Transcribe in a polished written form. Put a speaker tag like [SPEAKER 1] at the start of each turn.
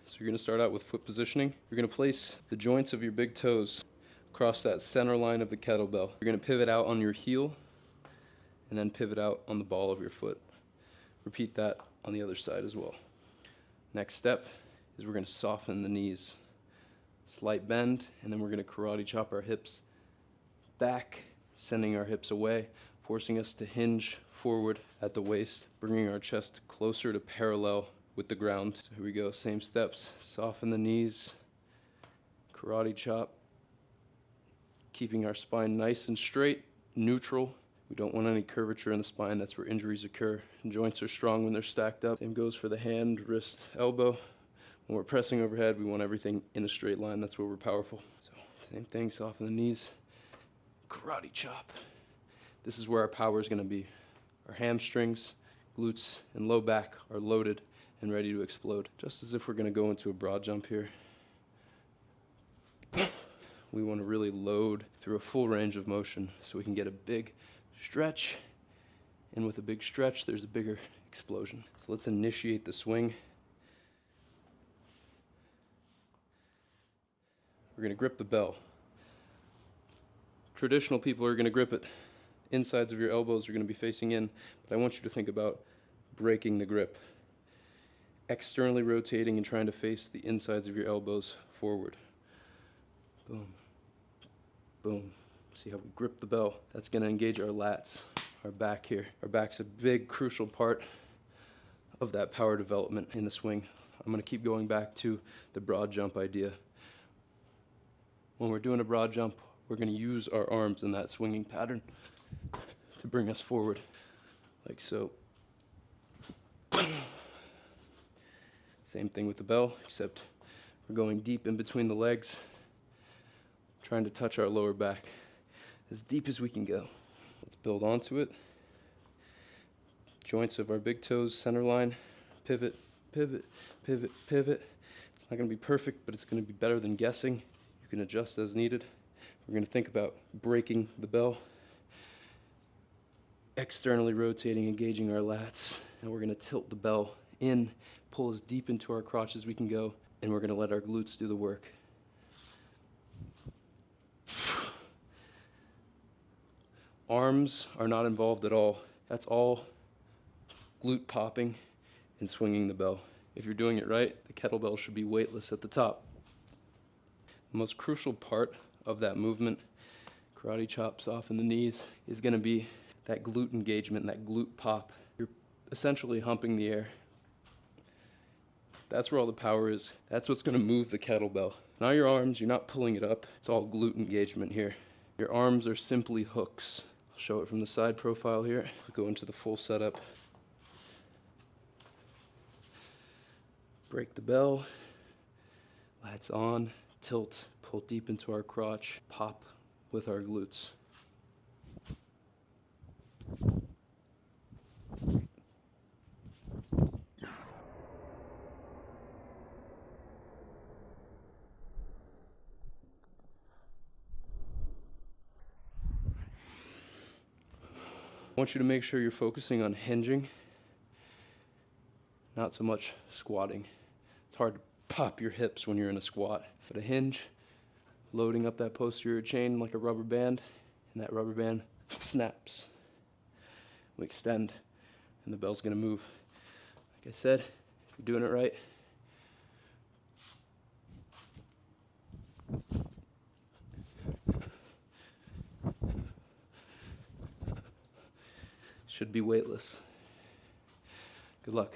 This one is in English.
[SPEAKER 1] So you're going to start out with foot positioning. You're going to place the joints of your big toes across that center line of the kettlebell. You're going to pivot out on your heel and then pivot out on the ball of your foot. Repeat that on the other side as well. Next step is we're going to soften the knees. Slight bend, and then we're going to karate chop our hips back, sending our hips away, forcing us to hinge forward at the waist, bringing our chest closer to parallel with the ground. So here we go, same steps. Soften the knees, karate chop, keeping our spine nice and straight, neutral. We don't want any curvature in the spine. That's where injuries occur. And joints are strong when they're stacked up. Same goes for the hand, wrist, elbow. When we're pressing overhead, we want everything in a straight line. That's where we're powerful. So same thing, soften the knees, karate chop. This is where our power is going to be. Our hamstrings, glutes, and low back are loaded and ready to explode. Just as if we're going to go into a broad jump here. We want to really load through a full range of motion so we can get a big stretch. And with a big stretch, there's a bigger explosion. So let's initiate the swing. We're going to grip the bell. Traditional people are going to grip it. Insides of your elbows are going to be facing in, but I want you to think about breaking the grip. Externally rotating and trying to face the insides of your elbows forward. Boom, boom. See how we grip the bell? That's going to engage our lats, our back here. Our back's a big, crucial part of that power development in the swing. I'm going to keep going back to the broad jump idea. When we're doing a broad jump, we're going to use our arms in that swinging pattern to bring us forward, like so. Same thing with the bell, except we're going deep in between the legs, trying to touch our lower back as deep as we can go. Let's build onto it. Joints of our big toes, center line, pivot, pivot, pivot, pivot. It's not going to be perfect, but it's going to be better than guessing. You can adjust as needed. We're going to think about breaking the bell, externally rotating, engaging our lats, and we're going to tilt the bell in, pull as deep into our crotch as we can go, and we're going to let our glutes do the work. Arms are not involved at all. That's all glute popping and swinging the bell. If you're doing it right, the kettlebell should be weightless at the top. The most crucial part of that movement, karate chops off in the knees, is going to be that glute engagement, that glute pop. You're essentially humping the air. That's where all the power is. That's what's going to move the kettlebell. Not your arms, you're not pulling it up. It's all glute engagement here. Your arms are simply hooks. I'll show it from the side profile here. I'll go into the full setup. Break the bell. Lats on, tilt, pull deep into our crotch, pop with our glutes. I want you to make sure you're focusing on hinging, not so much squatting. It's hard to pop your hips when you're in a squat, but a hinge, loading up that posterior chain like a rubber band, and that rubber band snaps. We extend, and the bell's gonna move. Like I said, if you're doing it right, should be weightless. Good luck.